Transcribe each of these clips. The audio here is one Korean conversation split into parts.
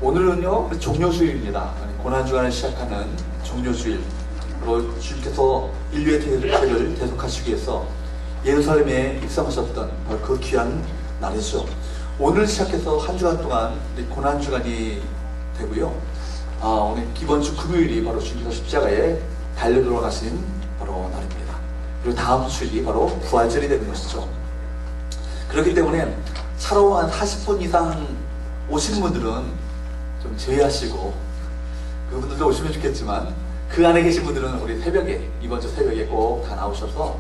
오늘은요 종료주일입니다. 고난주간을 시작하는 종료주일. 그리고 주님께서 인류의 죄를 대속하시기 위해서 예루살렘에 입성하셨던 바로 그 귀한 날이죠. 오늘 시작해서 한 주간 동안 고난주간이 되고요. 오늘 이번 주 금요일이 바로 주님께서 십자가에 달려 돌아가신 바로 날입니다. 그리고 다음 주일이 바로 부활절이 되는 것이죠. 그렇기 때문에 차로 한 40분 이상 오시는 분들은 좀 제외하시고, 그분들도 오시면 좋겠지만 그 안에 계신 분들은 우리 새벽에, 이번 주 새벽에 꼭 다 나오셔서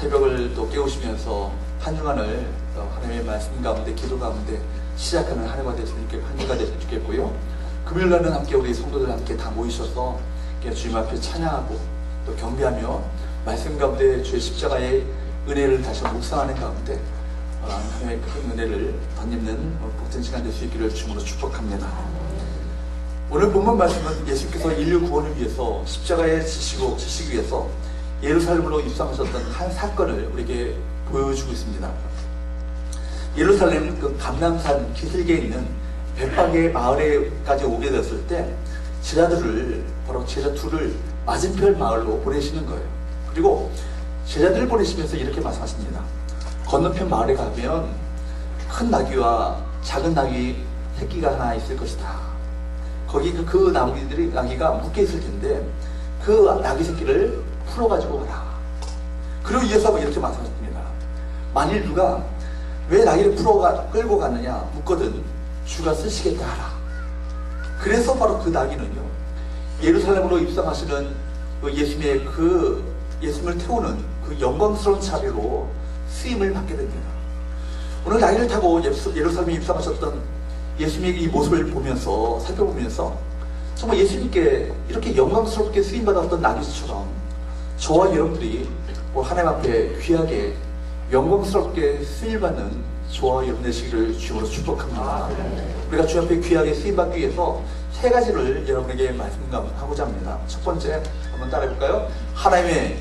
새벽을 또 깨우시면서 한 주간을 하나님의 말씀 가운데, 기도 가운데 시작하는 한 주가 됐으면 좋겠고요. 금요일 날은 함께 우리 성도들 함께 다 모이셔서 주님 앞에 찬양하고 또 경배하며 말씀 가운데 주의 십자가의 은혜를 다시 묵상하는 가운데 하나님의 큰 은혜를 덧입는 복된 시간 될 수 있기를 주님으로 축복합니다. 오늘 본문 말씀은 예수께서 인류 구원을 위해서 십자가에 지시기 위해서 예루살렘으로 입성하셨던 한 사건을 우리에게 보여주고 있습니다. 예루살렘 그 감람산 기슭에 있는 벳박의 마을에까지 오게 됐을 때 제자들을, 바로 제자 둘을 맞은편 마을로 보내시는 거예요. 그리고 제자들을 보내시면서 이렇게 말씀하십니다. 건너편 마을에 가면 큰 나귀와 작은 나귀 새끼가 하나 있을 것이다. 거기 그 나귀가 묶여 있을 텐데 그 나귀 새끼를 풀어가지고 가라. 그리고 이어서 이렇게 말씀하십니다. 만일 누가 왜 나귀를 끌고 갔느냐 묻거든 주가 쓰시겠다 하라. 그래서 바로 그 나귀는요, 예루살렘으로 입성하시는 예수님을 태우는 그 영광스러운 차례로 쓰임을 받게 됩니다. 오늘 나귀를 타고 예루살렘에 입성하셨던 예수님의 이 모습을 살펴보면서 정말 예수님께 이렇게 영광스럽게 쓰임받았던 나귀처럼 저와 여러분들이 하나님 앞에 귀하게 영광스럽게 쓰임받는 저와 여러분 되시기를 주님으로 축복합니다. 우리가 주님 앞에 귀하게 쓰임받기 위해서 세 가지를 여러분에게 말씀하고자 합니다. 첫 번째, 한번 따라해볼까요? 하나님의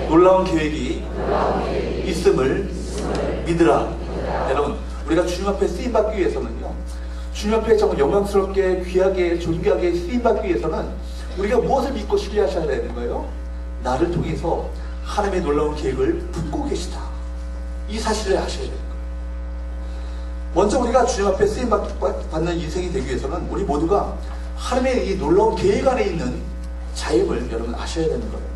놀라운 계획이 있음을 믿으라. 여러분, 우리가 주님 앞에 쓰임받기 위해서는요, 주님 앞에 정말 영광스럽게 귀하게 존귀하게 쓰임받기 위해서는 우리가 무엇을 믿고 신뢰하셔야 되는 거예요? 나를 통해서 하나님의 놀라운 계획을 품고 계시다. 이 사실을 아셔야 되는 거예요. 먼저 우리가 주님 앞에 쓰임받는 인생이 되기 위해서는 우리 모두가 하나님의 이 놀라운 계획 안에 있는 자임을 여러분 아셔야 되는 거예요.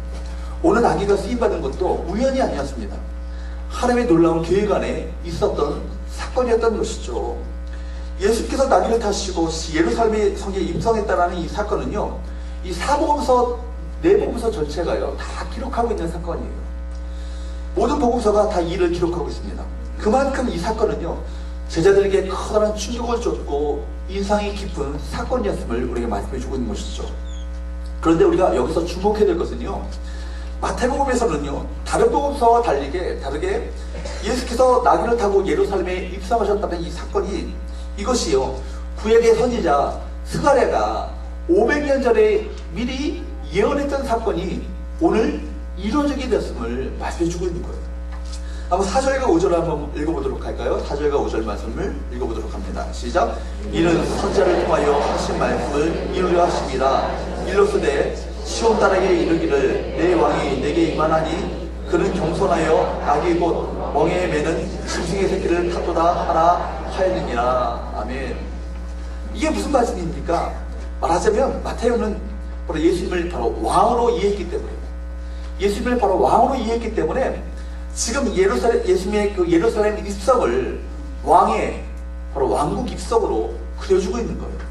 오늘 나귀가 쓰임받은 것도 우연이 아니었습니다. 하나님의 놀라운 계획 안에 있었던 사건이었던 것이죠. 예수께서 나귀를 타시고 예루살렘의 성에 입성했다라는 이 사건은요, 이 네 복음서 전체가요 다 기록하고 있는 사건이에요. 모든 복음서가 다 이를 기록하고 있습니다. 그만큼 이 사건은요, 제자들에게 커다란 충격을 줬고 인상이 깊은 사건이었음을 우리에게 말씀해 주고 있는 것이죠. 그런데 우리가 여기서 주목해야 될 것은요, 마태복음에서는요, 다른 복음서와 다르게 예수께서 나귀를 타고 예루살렘에 입성하셨다는 이 사건이, 이것이요, 구약의 선지자 스가랴가 500년 전에 미리 예언했던 사건이 오늘 이루어지게 됐음을 말씀해주고 있는 거예요. 한번 4절과 5절을 한번 읽어보도록 할까요? 4절과 5절 말씀을 읽어보도록 합니다. 시작! 이는 선지자를 통하여 하신 말씀을 이루려 하심이라. 일러스되 시온 딸에게 이르기를 내 왕이 내게 임하나니 그는 겸손하여 나귀 곧 멍에 매는 짐승의 새끼를 타도다 하라 하였느니라. 아멘. 이게 무슨 말씀입니까? 말하자면 마태오는 바로 예수님을 바로 왕으로 이해했기 때문에 지금 예수님의 그 예루살렘 입성을 왕의 바로 왕국 입성으로 그려주고 있는 거예요.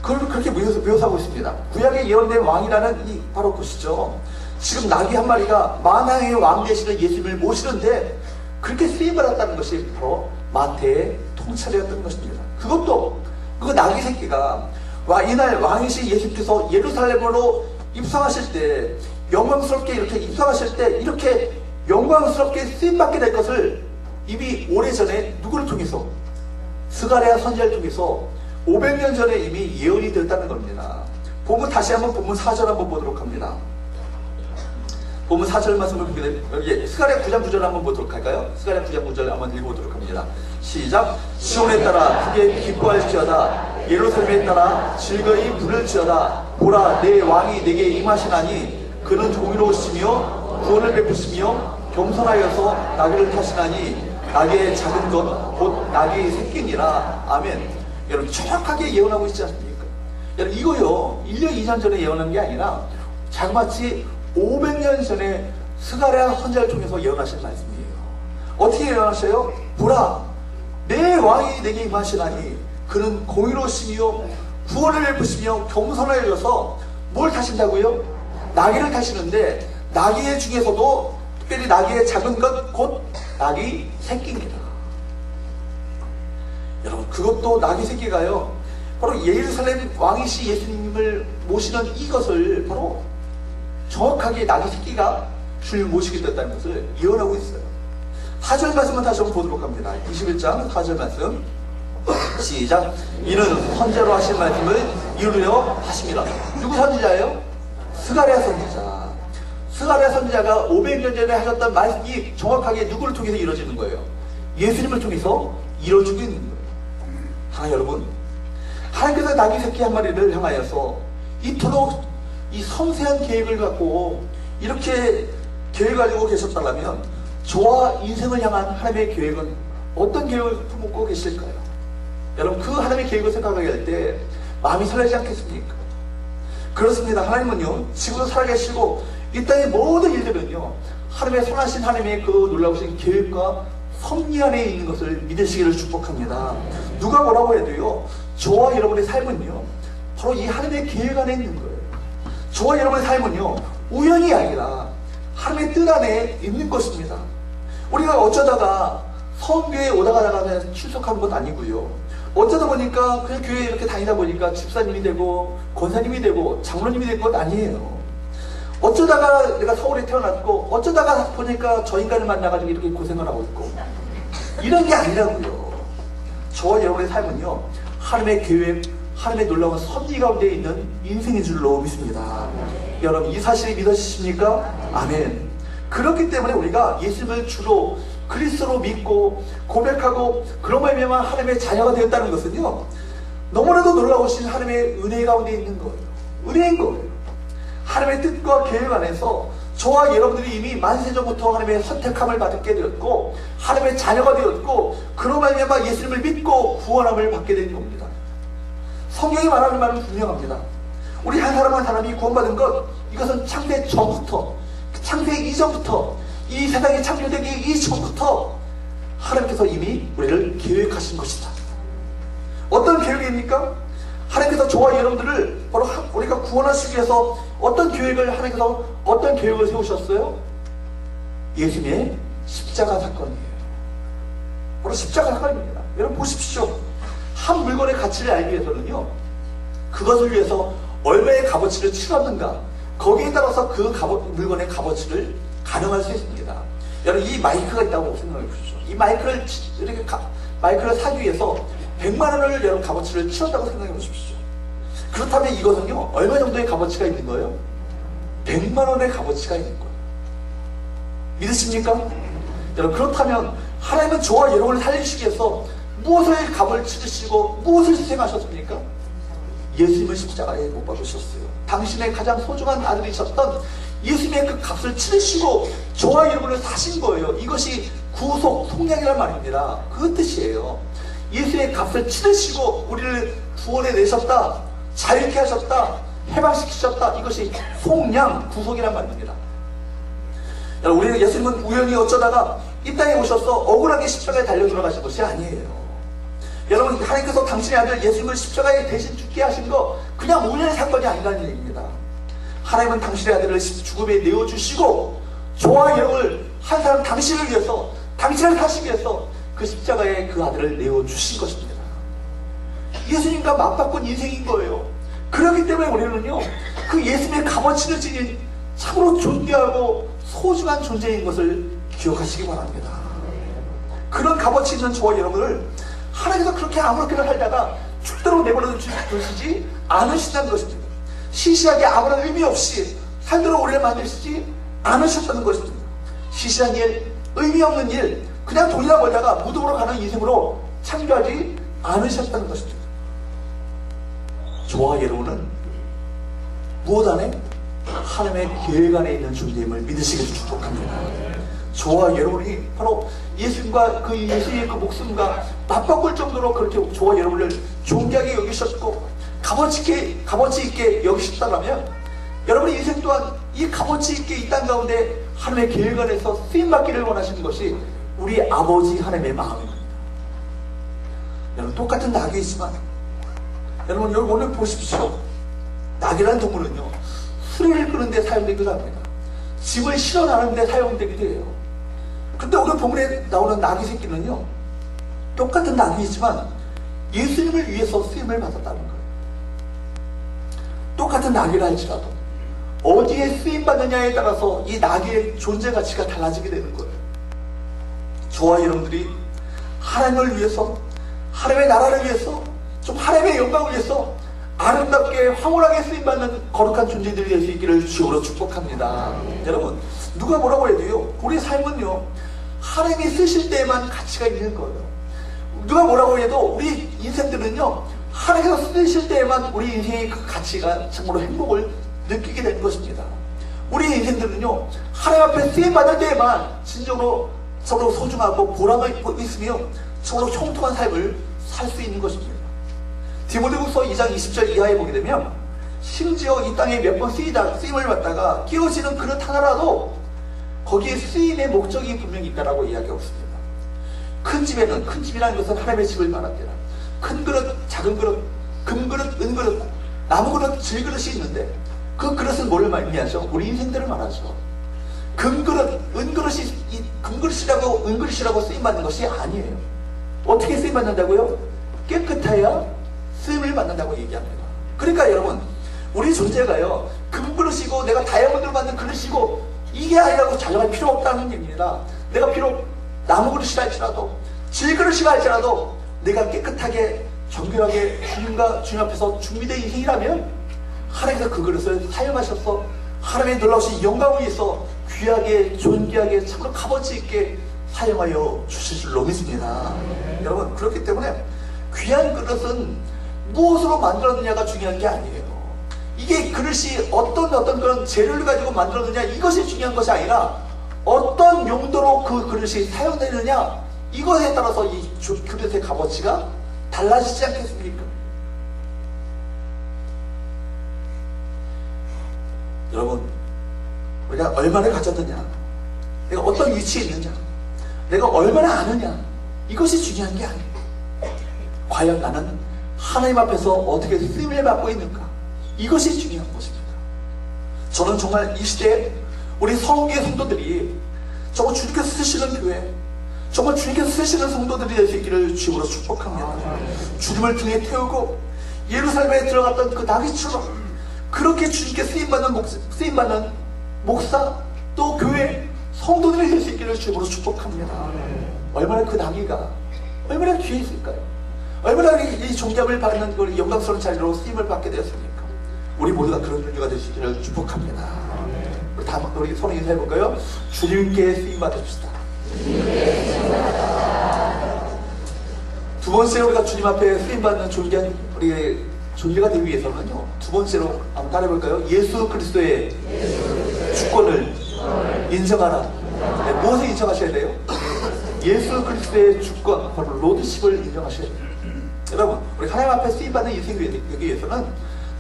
그걸 그렇게 묘사하고 있습니다. 구약에 예언된 왕이라는 이 바로 것이죠. 지금 나귀 한 마리가 만왕의 왕 되시는 예수님을 모시는데 그렇게 쓰임받았다는 것이 바로 마태의 통찰이었던 것입니다. 그것도 그 나귀 새끼가 이날 왕이신 예수께서 예루살렘으로 입성하실 때, 영광스럽게 이렇게 입성하실 때 이렇게 영광스럽게 쓰임받게 될 것을 이미 오래전에 누구를 통해서, 스가랴 선지자를 통해서 500년 전에 이미 예언이 됐다는 겁니다. 다시 한번 본문 4절 한번 보도록 합니다. 본문 4절 말씀을 보게 되면 여기 스가랴 9장 9절 한번 보도록 할까요? 스가랴 9장 9절 한번 읽어보도록 합니다. 시작! 시온에 따라 크게 기뻐할지어다. 예루살렘에 따라 즐거이 부를 지어다. 보라, 내 왕이 내게 임하시나니 그는 공의로우시며 구원을 베푸시며 겸손하여서 나귀를 타시나니 나귀의 작은 것 곧 나귀의 새끼니라. 아멘. 여러분 정확하게 예언하고 있지 않습니까? 여러분 이거요 1년 2년 전에 예언한 게 아니라 자그마치 500년 전에 스가랴 선지자를 통해서 예언하신 말씀이에요. 어떻게 예언하셔요? 보라, 내 왕이 내게 임하시나니 그는 공의로우시며 구원을 베푸시며 겸손하여서 뭘 타신다고요? 나귀를 타시는데 나귀의 중에서도 특별히 나귀의 작은 것 곧 나귀 새끼입니다. 여러분 그것도 나귀 새끼가요 바로 예루살렘 왕이시 예수님을 모시는 이것을 바로 정확하게 나귀 새끼가 주를 모시게 됐다는 것을 예언하고 있어요. 4절 말씀을 다시 한번 보도록 합니다. 21장 4절 말씀 시작. 이는 선지자로 하신 말씀을 이루려 하심이라. 누구 선지자예요? 스가랴 선지자. 스가랴 선지자가 500년 전에 하셨던 말씀이 정확하게 누구를 통해서 이루어지는 거예요? 예수님을 통해서 이루어지고 있는 거예요. 하나 여러분, 하나님께서 나귀 새끼 한 마리를 향하여서 이토록 이 섬세한 계획을 갖고 이렇게 계획을 가지고 계셨다면 저와 인생을 향한 하나님의 계획은 어떤 계획을 품고 계실까요? 여러분 그 하나님의 계획을 생각하게 할 때 마음이 설레지 않겠습니까? 그렇습니다. 하나님은요 지금도 살아계시고 이 땅의 모든 일들은요 하나님의 선하신 하나님의 그 놀라우신 계획과 섭리 안에 있는 것을 믿으시기를 축복합니다. 누가 뭐라고 해도요 저와 여러분의 삶은요 바로 이 하나님의 계획 안에 있는 거예요. 저와 여러분의 삶은요 우연이 아니라 하나님의 뜻 안에 있는 것입니다. 우리가 어쩌다가 성교회에 오다가다가 출석한 것 아니고요. 어쩌다 보니까 그냥 교회에 이렇게 다니다 보니까 집사님이 되고 권사님이 되고 장로님이 된 것 아니에요. 어쩌다가 내가 서울에 태어났고 어쩌다가 보니까 저 인간을 만나가지고 이렇게 고생을 하고 있고 이런 게 아니라고요. 저와 여러분의 삶은요 하나님의 계획, 하나님의 놀라운 섭리 가운데 있는 인생인 줄로 믿습니다. 여러분 이 사실이 믿어지십니까? 아멘. 그렇기 때문에 우리가 예수님을 주로 그리스도로 믿고 고백하고 그런 말미암아 하나님의 자녀가 되었다는 것은요 너무나도 놀라우신 하나님의 은혜 가운데 있는 거예요. 은혜인 거예요. 하나님의 뜻과 계획 안에서 저와 여러분들이 이미 만세전부터 하나님의 선택함을 받게 되었고 하나님의 자녀가 되었고 그런 말미암아 예수님을 믿고 구원함을 받게 된 겁니다. 성경이 말하는 말은 분명합니다. 우리 한 사람 한 사람이 구원받은 것 이것은 창세 전부터 창세 이전부터 이 세상이 창조되기 이전부터 하나님께서 이미 우리를 계획하신 것이다. 어떤 계획입니까? 하나님께서 저와 여러분들을 바로 우리가 구원하시기 위해서 어떤 계획을 하나님께서 어떤 계획을 세우셨어요? 예수님의 십자가 사건이에요. 바로 십자가 사건입니다. 여러분 보십시오. 한 물건의 가치를 알기 위해서는요 그것을 위해서 얼마의 값어치를 치렀는가 거기에 따라서 그 물건의 값어치를 가늠할 수 있습니다. 여러분 이 마이크가 있다고 생각해 보십시오. 이 마이크를 이렇게 마이크를 사기 위해서 100만 원을 여러분 값어치를 치렀다고 생각해 보십시오. 그렇다면 이것은요 얼마 정도의 값어치가 있는 거예요? 100만 원의 값어치가 있는 거예요. 믿으십니까? 여러분 그렇다면 하나님은 저와 여러분을 살리시기 위해서 무엇을 값을 치르시고 무엇을 희생하셨습니까? 예수님을 십자가에 못 박으셨어요. 당신의 가장 소중한 아들이셨던 예수님의 그 값을 치르시고 저와 여러분을 사신 거예요. 이것이 구속 속량이란 말입니다. 그 뜻이에요. 예수의 값을 치르시고 우리를 구원해 내셨다, 자유케 하셨다, 해방시키셨다. 이것이 속량, 구속이란 말입니다. 여러분 우리는 예수님은 우연히 어쩌다가 이 땅에 오셔서 억울하게 십자가에 달려 들어가신 것이 아니에요. 여러분 하나님께서 당신의 아들 예수님을 십자가에 대신 죽게 하신 거 그냥 우연의 사건이 아니라는 얘기입니다. 하나님은 당신의 아들을 죽음에 내어주시고 저와 여러분을 한 사람 당신을 위해서 당신을 사시기 위해서 그 십자가에 그 아들을 내어주신 것입니다. 예수님과 맞바꾼 인생인 거예요. 그렇기 때문에 우리는요 그 예수님의 값어치를 지닌 참으로 존귀하고 소중한 존재인 것을 기억하시기 바랍니다. 그런 값어치 있는 저와 여러분을 하나님께서 그렇게 아무렇게나 살다가 죽도록 내버려 두시지 않으신다는 것입니다. 시시하게 아무런 의미 없이 살도록 우리를 만드시지 않으셨다는 것입니다. 시시한 일, 의미 없는 일, 그냥 돈이나 벌다가 무덤으로 가는 인생으로 창조하지 않으셨다는 것입니다. 저와 여러분은 무엇 안에? 하나님의 계획 안에 있는 존재임을 믿으시길 축복합니다. 저와 여러분이 바로 예수님과 그 예수의 그 목숨과 맞바꿀 정도로 그렇게 저와 여러분을 존귀하게 여기셨고 값어치 있게 여기셨다면 여러분의 인생 또한 이 값어치 있게 이 땅 가운데 하나님의 계획 안에서 쓰임받기를 원하시는 것이 우리 아버지 하나님의 마음입니다. 여러분, 똑같은 낙이지만 여러분 오늘 보십시오. 낙이라는 동물은요, 수레를 끄는데 사용되기도 합니다. 짐을 실어 나르는데 사용되기도 해요. 근데 오늘 본문에 나오는 낙이 새끼는요, 똑같은 낙이지만 예수님을 위해서 쓰임을 받았다는 거예요. 똑같은 낙이라 할지라도 어디에 쓰임받느냐에 따라서 이 낙의 존재 가치가 달라지게 되는 거예요. 저와 여러분들이 하나님을 위해서, 하나님의 나라를 위해서, 좀 하나님의 영광을 위해서 아름답게 황홀하게 쓰임받는 거룩한 존재들이 될 수 있기를 주로 축복합니다. 여러분, 누가 뭐라고 해도요, 우리 삶은요, 하나님이 쓰실 때에만 가치가 있는 거예요. 누가 뭐라고 해도 우리 인생들은요, 하나님께서 쓰실 때에만 우리 인생의 그 가치가 참으로 행복을 느끼게 되는 것입니다. 우리 인생들은요, 하나님 앞에 쓰임받을 때에만 진정으로 서로 소중하고 보람을 있으며 서로 형통한 삶을 살 수 있는 것입니다. 디모데후서 2장 20절 이하에 보게 되면 심지어 이 땅에 몇 번 쓰임을 받다가 끼어지는 그릇 하나라도 거기에 쓰임의 목적이 분명히 있다라고 이야기하고 있습니다. 큰 집에는, 큰 집이라는 것은 하나님의 집을 말합니다. 큰 그릇, 작은 그릇, 금그릇, 은그릇, 나무그릇, 질그릇이 있는데 그 그릇은 뭐를 의미하죠? 우리 인생들을 말하죠. 금그릇, 은그릇이라고 쓰임받는 것이 아니에요. 어떻게 쓰임받는다고요? 깨끗해야 쓰임을 받는다고 얘기합니다. 그러니까 여러분, 우리 존재가요, 금그릇이고 내가 다이아몬드로 만든 그릇이고 이게 아니라고 자랑할 필요 없다는 얘기입니다. 내가 비록 나무그릇이라 할지라도 질그릇이라 할지라도 내가 깨끗하게 정결하게 주님 앞에서 준비된 인생이라면 하나님께서 그 그릇을 사용하셔서 하나님의 놀라우신 영광을 위해서 귀하게 존귀하게 참으로 값어치 있게 사용하여 주실 줄로 믿습니다. 여러분, 그렇기 때문에 귀한 그릇은 무엇으로 만들었느냐가 중요한 게 아니에요. 이게 그릇이 어떤 그런 재료를 가지고 만들었느냐, 이것이 중요한 것이 아니라 어떤 용도로 그 그릇이 사용되느냐, 이것에 따라서 이 그릇의 값어치가 달라지지 않겠습니까? 여러분, 우리가 얼마나 가졌느냐, 내가 어떤 위치에 있느냐, 내가 얼마나 아느냐, 이것이 중요한 게 아니에요. 과연 나는 하나님 앞에서 어떻게 쓰임을 받고 있는가, 이것이 중요한 것입니다. 저는 정말 이 시대에 우리 성교의 성도들이 정말 주님께서 쓰시는 교회, 정말 주님께서 쓰시는 성도들이 될 수 있기를 주님으로 축복합니다. 주님을 등에 태우고 예루살렘에 들어갔던 그 다윗처럼 그렇게 주님께 쓰임받는 목사, 또 교회 성도들이 될 수 있기를 주님으로 축복합니다. 얼마나 그 나귀가 얼마나 귀해 있을까요? 얼마나 이 존귀함을 받는 그 영광스러운 자리로 쓰임을 받게 되었습니까? 우리 모두가 그런 존재가 될 수 있기를 축복합니다. 우리 서로 인사해볼까요? 주님께 쓰임 받읍시다. 두 번째로 우리가 주님 앞에 쓰임 받는 존귀한 우리의 존재가 되기 위해서는요, 두 번째로 한번 따라해볼까요? 예수 그리스도의 주권을 인정하라. 네, 무엇을 인정하셔야 돼요? 예수 그리스도의 주권, 바로 로드십을 인정하셔야 돼요. 여러분, 우리 하나님 앞에 쓰임받는 인생을 되기 위해서는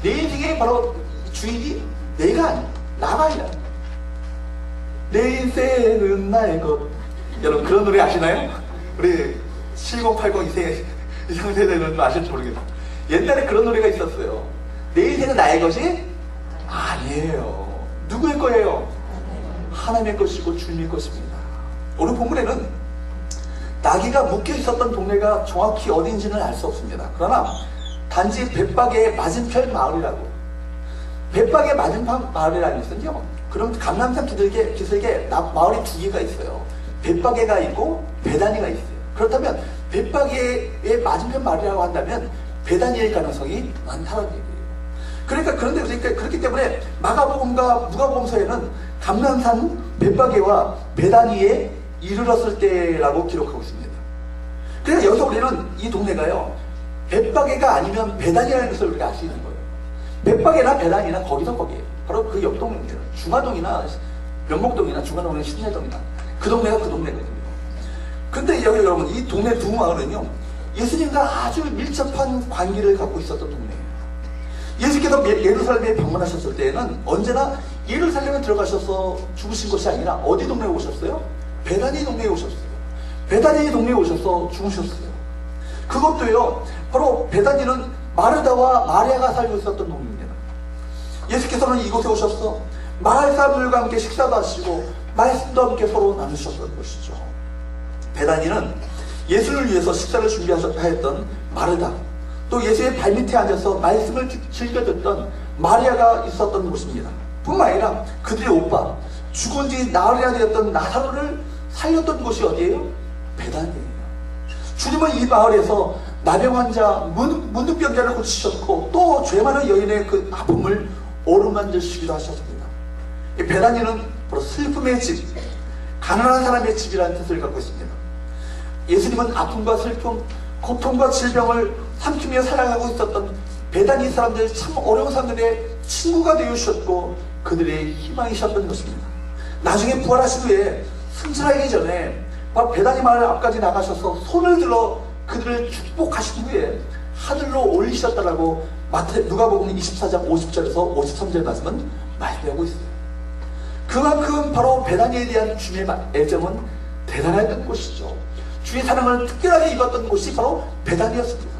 내 인생의 바로 주인이 내가 아니야, 나가 아니야. 내 인생은 나의 것. 여러분, 그런 노래 아시나요? 우리 7080 이상 세대는 아실지 모르겠어요. 옛날에 그런 노래가 있었어요. 내 인생은 나의 것이 아니에요. 누구의 거예요? 하나님의 것이고 주님의 것입니다. 오늘 본문에는 나귀가 묶여 있었던 동네가 정확히 어딘지는 알 수 없습니다. 그러나 단지 벳박의 맞은편 마을이라고. 벳박의 맞은편 마을이라는 것은요, 그럼 감람산 기슭에 마을이 두 개가 있어요. 벳박에가 있고 베다니가 있어요. 그렇다면 벳박의 맞은편 마을이라고 한다면 베다니일 가능성이 많다는 얘기예요. 그러니까 그렇기 때문에 마가복음과 누가복음서에는 감람산 벳박에와 베다니에 이르렀을 때라고 기록하고 있습니다. 그래서 여기서 우리는 이 동네가요, 벳박에가 아니면 베다니라는 것을 우리가 알 수 있는 거예요. 백박이나 배단이나 거기서 거기에요. 바로 그 옆 동네입니다. 중화동이나 면목동이나 중화동이나 신내동이나 그 동네가 그 동네거든요. 근데 여기 여러분, 이 동네 두 마을은요, 예수님과 아주 밀접한 관계를 갖고 있었던 동네예요. 예수께서 예루살렘에 방문하셨을 때에는 언제나 예루살렘에 들어가셔서 죽으신 것이 아니라 어디 동네에 오셨어요? 베다니 동네에 오셨어요. 베다니 동네에 오셔서 죽으셨어요. 그것도요, 바로 베다니는 마르다와 마리아가 살고 있었던 동네입니다. 예수께서는 이곳에 오셔서 마을 사람들과 함께 식사도 하시고 말씀도 함께 서로 나누셨던 것이죠. 베다니는 예수를 위해서 식사를 준비하였던 마르다, 또 예수의 발밑에 앉아서 말씀을 즐겨 듣던 마리아가 있었던 곳입니다. 뿐만 아니라 그들의 오빠, 죽은 지 나흘이나 되었던 나사로를 살렸던 곳이 어디예요? 베다니예요. 주님은 이 마을에서 나병 환자, 문둥병자를 고치셨고 또 죄 많은 여인의 그 아픔을 어루만지시기도 하셨습니다. 이 베다니는 바로 슬픔의 집, 가난한 사람의 집이라는 뜻을 갖고 있습니다. 예수님은 아픔과 슬픔, 고통과 질병을 삼키며 살아가고 있었던 베다니 사람들, 참 어려운 사람들의 친구가 되어주셨고 그들의 희망이셨던 것입니다. 나중에 부활하신 후에 승천하기 전에 바로 베다니 마을 앞까지 나가셔서 손을 들어 그들을 축복하신 후에 하늘로 올리셨다라고 누가복음 24장 50절에서 53절 말씀은 말씀하고 있어요. 그만큼 바로 베다니에 대한 주님의 애정은 대단했던 곳이죠. 주의 사랑을 특별하게 입었던 곳이 바로 베다니였습니다.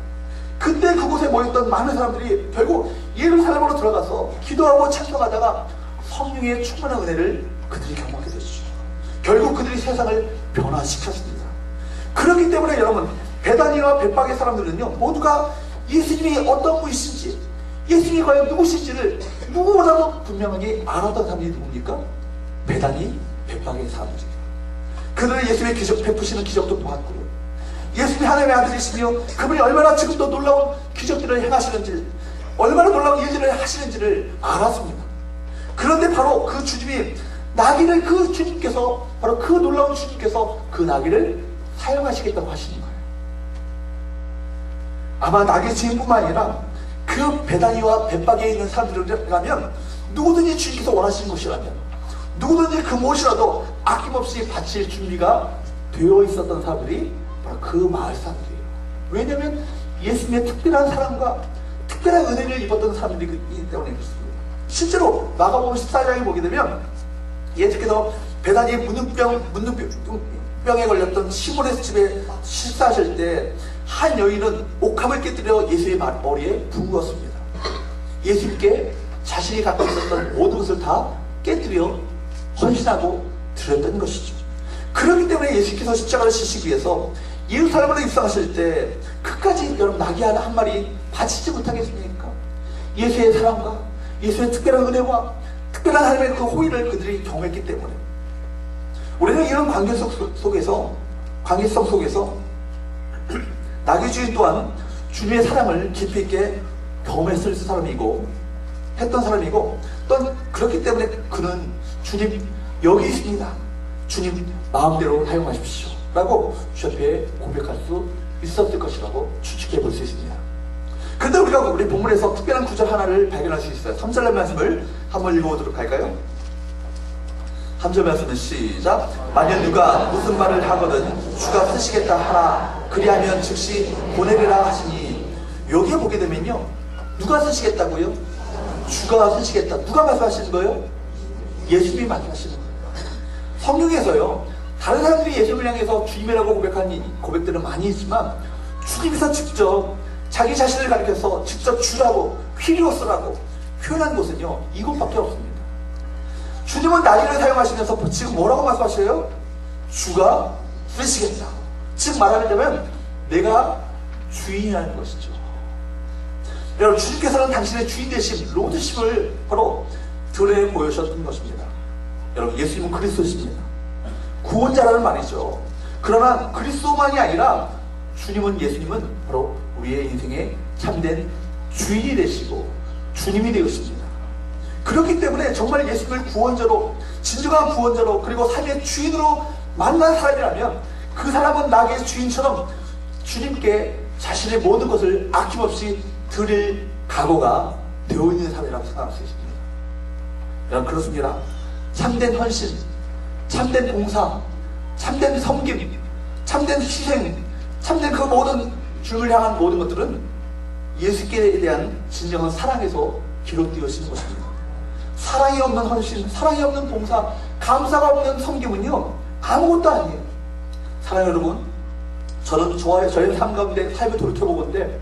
그때 그곳에 모였던 많은 사람들이 결국 예루살렘으로 들어가서 기도하고 찬송하다가 성령의 충만한 은혜를 그들이 경험하게 됐죠. 결국 그들이 세상을 변화시켰습니다. 그렇기 때문에 여러분, 베다니와 벳박의 사람들은요, 모두가 예수님이 어떤 분이신지, 예수님이 과연 누구신지를 누구보다도 분명하게 알았던 사람이 누굽니까? 베다니, 벳박의 사람들이에요. 그들은 예수님의 기적, 베푸시는 기적도 보았고요, 예수님이 하나님의 아들이시며 그분이 얼마나 지금도 놀라운 기적들을 행하시는지, 얼마나 놀라운 일들을 하시는지를 알았습니다. 그런데 바로 그 주님이 나귀를, 그 주님께서, 바로 그 놀라운 주님께서 그 나귀를 사용하시겠다고 하시는 거예요. 아마 나귀 주인뿐만 아니라 그 베다니와 벳박에 있는 사람들이라면 누구든지 주님께서 원하시는 것이라면 누구든지 그 무엇이라도 아낌없이 바칠 준비가 되어 있었던 사람들이 바로 그 마을 사람들이에요. 왜냐하면 예수님의 특별한 사랑과 특별한 은혜를 입었던 사람들이기 때문에 그렇습니다. 실제로 마가복음 14장에 보게 되면 예수께서 베다니의 문둥병에 걸렸던 시몬의 집에 식사하실 때 한 여인은 옥합을 깨뜨려 예수의 머리에 부었습니다. 예수님께 자신이 갖고 있었던 모든 것을 다 깨뜨려 헌신하고 드렸던 것이죠. 그렇기 때문에 예수께서 십자가를 지시기 위해서 예루살렘으로 입성하실 때 끝까지 여러분 나귀 한 마리 바치지 못하겠습니까? 예수의 사랑과 예수의 특별한 은혜와 특별한 하나님의 그 호의를 그들이 경험했기 때문에 우리는 이런 관계성 속에서 나귀 주인 또한 주님의 사랑을 깊이 있게 경험했을 했던 사람이고 또 그렇기 때문에 그는 주님 여기 있습니다, 주님 마음대로 사용하십시오 라고 주 앞에 고백할 수 있었을 것이라고 추측해 볼 수 있습니다. 그런데 우리 본문에서 특별한 구절 하나를 발견할 수 있어요. 3절 말씀을 한번 읽어보도록 할까요? 3절 말씀은 시작. 만약 누가 무슨 말을 하거든 주가 쓰시겠다 하나 그리하면 즉시 보내리라 하시니, 여기에 보게 되면요, 누가 쓰시겠다고요? 주가 쓰시겠다. 누가 말씀하시는 거예요? 예수님이 말씀하시는 거예요. 성경에서요, 다른 사람들이 예수님을 향해서 주님이라고 고백한 고백들은 많이 있지만 주님께서 직접 자기 자신을 가리켜서 직접 주라고, 퀴리오스라고 표현한 곳은요, 이곳밖에 없습니다. 주님은 나귀를 사용하시면서 지금 뭐라고 말씀하셔요? 주가 쓰시겠다. 즉 말하자면 내가 주인이라는 것이죠. 여러분, 주님께서는 당신의 주인 되심, 로드십을 바로 드러내 보여주셨던 것입니다. 여러분, 예수님은 그리스도십니다. 구원자라는 말이죠. 그러나 그리스도만이 아니라 예수님은 바로 우리의 인생의 참된 주인이 되시고 주님이 되었습니다. 그렇기 때문에 정말 예수님을 구원자로, 진정한 구원자로, 그리고 삶의 주인으로 만난 사람이라면 그 사람은 나귀의 주인처럼 주님께 자신의 모든 것을 아낌없이 드릴 각오가 되어 있는 삶이라고 생각할 수 있습니다. 여러분, 그렇습니다. 참된 헌신, 참된 봉사, 참된 섬김, 참된 희생, 참된 그 모든 주님을 향한 모든 것들은 예수께 대한 진정한 사랑에서 기록되어지는 것입니다. 사랑이 없는 헌신, 사랑이 없는 봉사, 감사가 없는 섬김은요, 아무것도 아니에요. 사랑하는 여러분, 저는 저의 삶 가운데 삶을 돌이켜보건데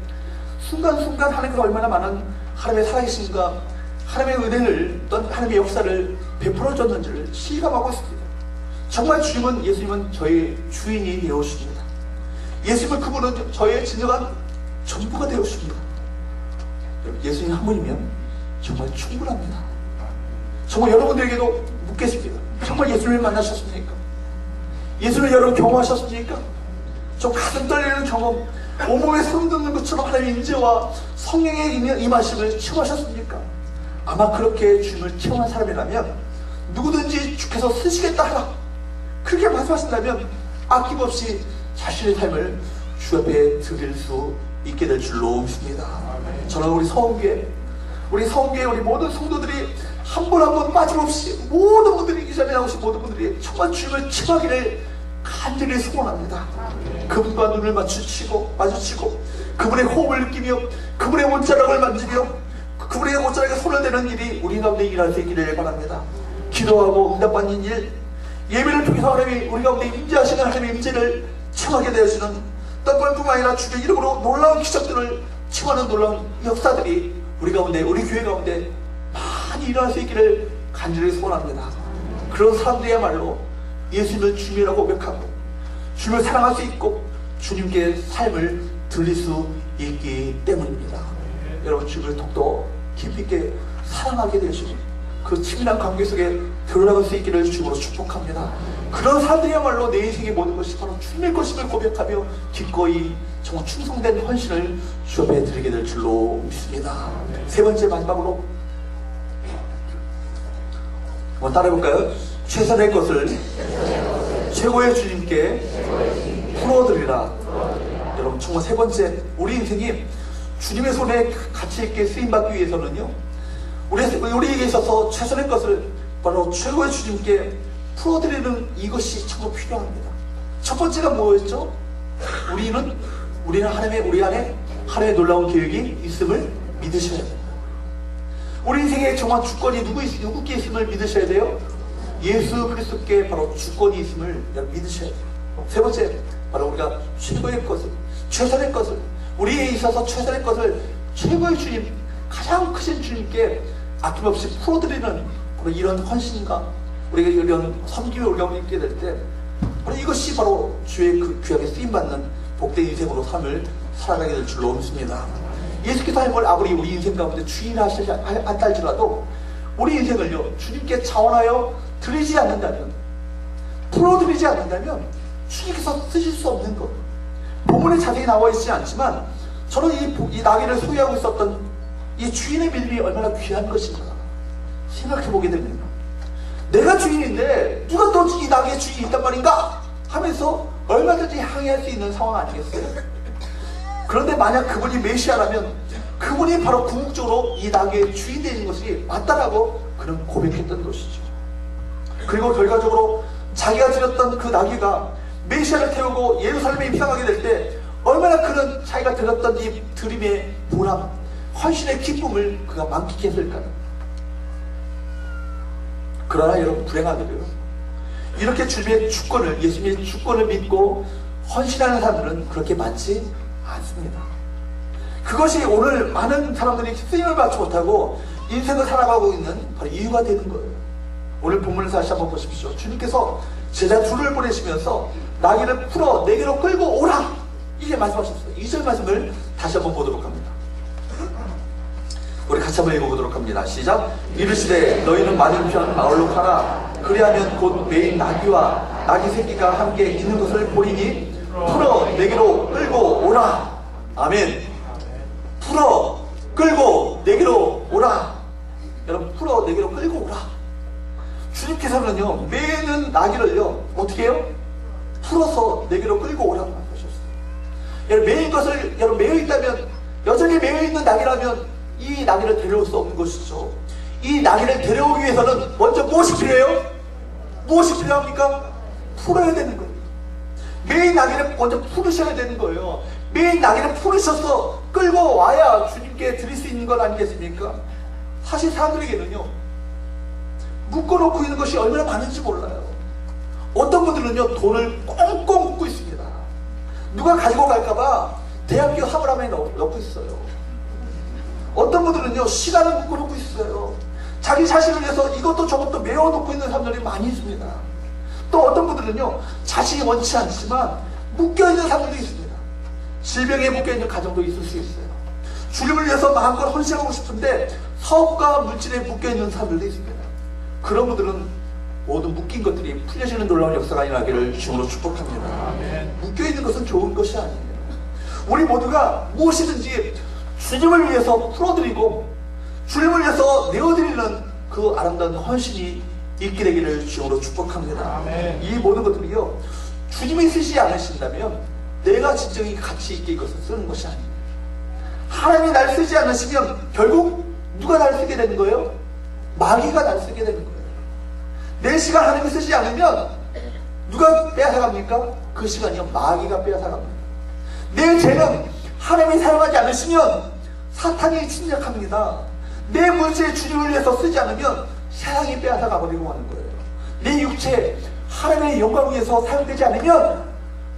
순간순간 하나님께서 얼마나 많은 하나님의 살아계심과 하나님의 은혜를, 어떤 하나님의 역사를 베풀어줬는지를 실감하고 있습니다. 정말 주님은, 예수님은 저의 주인이 되어주십니다. 예수님은, 그분은 저의 진정한 전부가 되어주십니다. 예수님 한 분이면 정말 충분합니다. 정말 여러분들에게도 묻겠습니다. 정말 예수님을 만나셨습니까? 예수님을 여러분 경험하셨습니까? 저 가슴 떨리는 경험, 온몸에 소름 돋는 것처럼 하나님의 인재와 성령의 임하심을 체험하셨습니까? 아마 그렇게 주님을 체험한 사람이라면 누구든지 주께서 쓰시겠다 하라, 그렇게 말씀하신다면 아낌없이 자신의 삶을 주 앞에 드릴 수 있게 될 줄로 믿습니다. 저는 우리 서원교회, 우리 모든 성도들이 한 분 한 분 빠짐없이 모든 분들이, 이 자리에 나오신 모든 분들이 정말 주님을 체험하기를 간절히 소원합니다. 그분과 눈을 마주치고 그분의 호흡을 느끼며 그분의 옷자락을 만지며 그분의 옷자락에 손을 대는 일이 우리 가운데 일할 수 있기를 바랍니다. 기도하고 응답받는 일, 예배를 통해서 하나님이 우리 가운데 임재하시는 하나님의 임재를 체험하게 되어지는, 뿐만 아니라 주의 이름으로 놀라운 기적들을 체험하는 놀라운 역사들이 우리 가운데, 우리 교회 가운데 많이 일어날 수 있기를 간절히 소원합니다. 그런 사람들이야말로 예수님을 주님이라고 고백하고 주님을 사랑할 수 있고 주님께 삶을 드릴 수 있기 때문입니다. 여러분, 주님을 더욱더 깊이 있게 사랑하게 되시고 그 친밀한 관계 속에 들어나갈 수 있기를 주님으로 축복합니다. 그런 사람들이야말로 내 인생의 모든 것이 바로 주님의 것임을 고백하며 기꺼이 정말 충성된 헌신을 주 앞에 드리게 될 줄로 믿습니다. 세 번째, 마지막으로 한번 따라해볼까요? 최선의 것을 최고의 주님께 풀어드리라. 여러분, 정말 세 번째, 우리 인생이 주님의 손에 가치 있게 쓰임받기 위해서는요, 우리에게 있어서 최선의 것을 바로 최고의 주님께 풀어드리는 이것이 정말 필요합니다. 첫 번째가 뭐였죠? 우리는 우리 안에 하나님의 놀라운 계획이 있음을 믿으셔야 됩니다. 우리 인생에 정말 주권이 누구께 있음을 믿으셔야 돼요? 예수 그리스도께 바로 주권이 있음을 믿으셔야 돼요. 세 번째, 바로 우리가 최고의 것을, 최선의 것을, 우리에 있어서 최선의 것을 최고의 주님, 가장 크신 주님께 아낌없이 풀어드리는 바로 이런 헌신과 우리가 이런 섬김을 우리가 있게 될 때 바로 이것이 바로 주의 그 귀하게 쓰임받는 복된 인생으로 삶을 살아가게 될 줄로 믿습니다. 예수께서 삶을 아무리 우리 인생 가운데 주인하시지 않달지라도 우리 인생을요, 주님께 자원하여 드리지 않는다면, 풀어드리지 않는다면 주님께서 쓰실 수 없는 것. 본문에 자세히 나와 있지 않지만 저는 이 나귀를 소유하고 있었던 이 주인의 믿음이 얼마나 귀한 것인가 생각해보게 됩니다. 내가 주인인데 누가 또 이 나귀의 주인이 있단 말인가 하면서 얼마든지 항의할 수 있는 상황 아니겠어요? 그런데 만약 그분이 메시아라면 그분이 바로 궁극적으로 이 나귀의 주인 되는 것이 맞다라고 그는 고백했던 것이죠. 그리고 결과적으로 자기가 드렸던 그 나귀가 메시아를 태우고 예루살렘에 입성하게 될 때 얼마나 그는 자기가 드렸던 이 드림의 보람, 헌신의 기쁨을 그가 만끽했을까요? 그러나 여러분, 불행하게도요, 이렇게 주님의 주권을, 예수님의 주권을 믿고 헌신하는 사람들은 그렇게 많지 않습니다. 그것이 오늘 많은 사람들이 쓰임을 받지 못하고 인생을 살아가고 있는 바로 이유가 되는 거예요. 오늘 본문을 다시 한번 보십시오. 주님께서 제자 둘을 보내시면서 나귀를 풀어 내게로 끌고 오라, 이게 말씀하셨어요. 2절 말씀을 다시 한번 보도록 합니다. 우리 같이 한번 읽어보도록 합니다. 시작. 이르시되 너희는 맞은편 마을로 가라. 그리하면 곧 매인 나귀와 나귀 새끼가 함께 있는 것을 보리니 풀어 내게로 끌고 오라. 아멘. 풀어 끌고 내게로 오라. 여러분, 풀어 내게로 끌고 오라. 주님께서는요, 매는 나귀를요 어떻게 해요? 풀어서 내게로 끌고 오라고 하셨어요. 여러분, 매인 것을 여러분 매여 있다면, 여전히 매여 있는 나귀라면 이 나귀를 데려올 수 없는 것이죠. 이 나귀를 데려오기 위해서는 먼저 무엇이 필요해요? 무엇이 필요합니까? 풀어야 되는 거예요. 매일 나귀를 먼저 풀으셔야 되는 거예요. 매일 나귀를 풀으셔서 끌고 와야 주님께 드릴 수 있는 것 아니겠습니까? 사실 사람들에게는요, 묶어놓고 있는 것이 얼마나 많은지 몰라요. 어떤 분들은요, 돈을 꽁꽁 묶고 있습니다. 누가 가지고 갈까봐 대학교 하브람에 넣고 있어요. 어떤 분들은요, 시간을 묶어놓고 있어요. 자기 자신을 위해서 이것도 저것도 메워놓고 있는 사람들이 많이 있습니다. 또 어떤 분들은요, 자신이 원치 않지만 묶여있는 사람들도 있습니다. 질병에 묶여있는 가정도 있을 수 있어요. 주님을 위해서 마음껏 헌신하고 싶은데 사업과 물질에 묶여있는 사람들도 있습니다. 그런 분들은 모든 묶인 것들이 풀려지는 놀라운 역사가 일어나기를 주님으로 축복합니다. 아멘. 묶여있는 것은 좋은 것이 아니에요. 우리 모두가 무엇이든지 주님을 위해서 풀어드리고 주님을 위해서 내어드리는 그 아름다운 헌신이 있게 되기를 주님으로 축복합니다. 아멘. 이 모든 것들이요, 주님이 쓰지 않으신다면 내가 진정히 가치 있게 이것을 쓰는 것이 아닙니다. 하나님이 날 쓰지 않으시면 결국 누가 날 쓰게 되는 거예요? 마귀가 날 쓰게 되는 거예요. 내 시간 하나님이 쓰지 않으면 누가 빼앗아갑니까? 그 시간이요, 마귀가 빼앗아갑니다. 내 재능 하나님이 사용하지 않으시면 사탄이 침략합니다. 내 물질 주님을 위해서 쓰지 않으면 세상이 빼앗아가 버리고 하는 거예요. 내 육체 하나님의 영광을 위해서 사용되지 않으면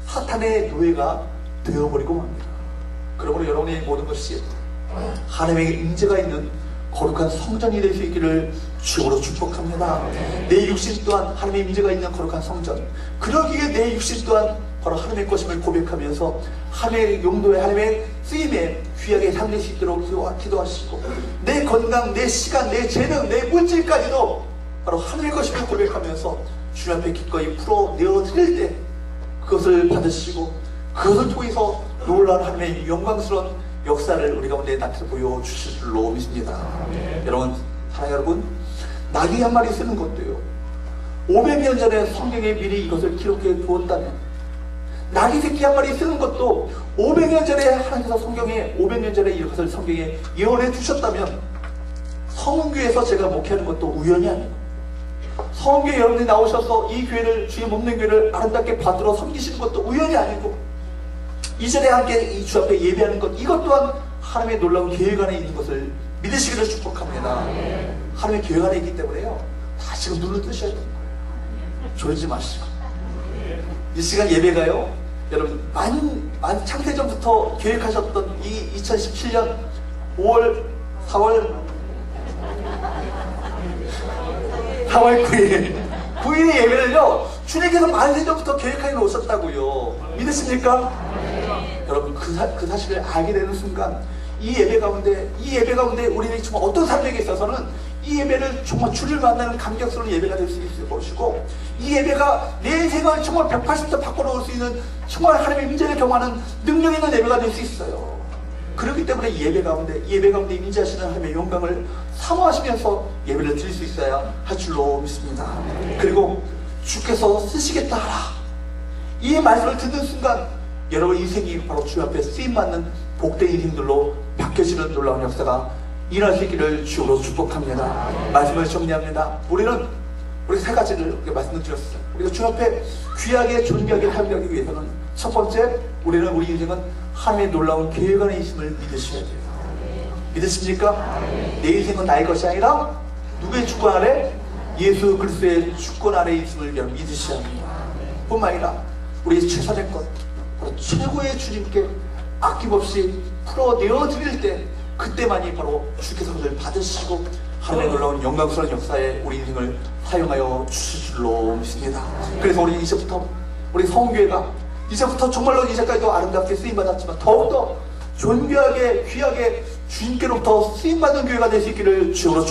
사탄의 노예가 되어버리고 합니다. 그러므로 여러분의 모든 것이 하나님의 임재가 있는 거룩한 성전이 될 수 있기를 주님으로 축복합니다. 내 육신 또한 하나님의 임재가 있는 거룩한 성전, 그러기에 내 육신 또한 바로 하나님의 것임을 고백하면서 하나님의 용도에, 하나님의 쓰임에 귀하게 사용될 수 있도록 기도하시고, 내 건강, 내 시간, 내 재능, 내 물질까지도 바로 하나님의 것임을 고백하면서 주님 앞에 기꺼이 풀어내어 드릴 때 그것을 받으시고 그것을 통해서 놀라운 하나님의 영광스러운 역사를 우리 가운데 나타내 보여주실 줄로 믿습니다. 여러분, 사랑하는 여러분, 나귀 한 마리 쓰는 것도요, 500년 전에 성경에 미리 이것을 기록해 두었다면, 나귀 새끼 한 마리 쓰는 것도 500년 전에 하나님께서 성경에 500년 전에 이것을 성경에 예언해 주셨다면, 성은교에서 제가 목회하는 것도 우연이 아니고, 성은교에 여러분이 나오셔서 이 교회를, 주의 몸된 교회를 아름답게 받들어 섬기시는 것도 우연이 아니고, 이전에 함께 이 주 앞에 예배하는 것, 이것 또한 하나님의 놀라운 계획 안에 있는 것을 믿으시기를 축복합니다. 하나님의 계획 안에 있기 때문에요, 다 지금 눈을 뜨셔야 되는 거예요. 졸지 마시고. 이 시간 예배가요, 여러분 창세전부터 계획하셨던 이 2017년 5월 4월 9일 예배를요, 주님께서 만세전부터 계획하여 놓으셨다고요. 믿으십니까? 여러분, 그 사실을 알게 되는 순간 이 예배 가운데 우리는 정말 어떤 사람에게 있어서는 이 예배를 정말 주를 만나는 감격스러운 예배가 될 수 있을 것이고, 이 예배가 내 생활을 정말 180도 바꿔놓을 수 있는 정말 하나님의 임재를 경험하는 능력 있는 예배가 될 수 있어요. 그렇기 때문에 이 예배 가운데 임재하시는 하나님의 영광을 사모하시면서 예배를 드릴 수 있어야 할 줄로 믿습니다. 그리고 주께서 쓰시겠다 하라, 이 말씀을 듣는 순간 여러분 인생이 바로 주 앞에 쓰임받는 복된 인생들로 바뀌어지는 놀라운 역사가 일어날 수 있기를 주로 축복합니다. 말씀을 정리합니다. 우리 세 가지를 말씀을 드렸어요. 우리가 주 앞에 귀하게 존귀하게 살기 위해서는 첫 번째, 우리 인생은 하나님의 놀라운 계획 안에 있음을 믿으셔야 돼요. 믿으십니까? 내 인생은 나의 것이 아니라 누구의 주권 아래? 예수 그리스도의 주권 아래 있음을 믿으셔야 합니다. 뿐만 아니라 우리의 최선의 것, 바로 최고의 주님께 아낌없이 풀어내어 드릴 때, 그때만이 바로 주께서 그것을 받으시고 하나님의 놀라운 영광스러운 역사에 우리 인생을 사용하여 주실 줄로 믿습니다. 그래서 우리 이제부터 우리 성교회가 이제부터 정말로 이제까지도 아름답게 쓰임받았지만 더욱더 존귀하게 귀하게 주님께로부터 쓰임받는 교회가 될 수 있기를 주로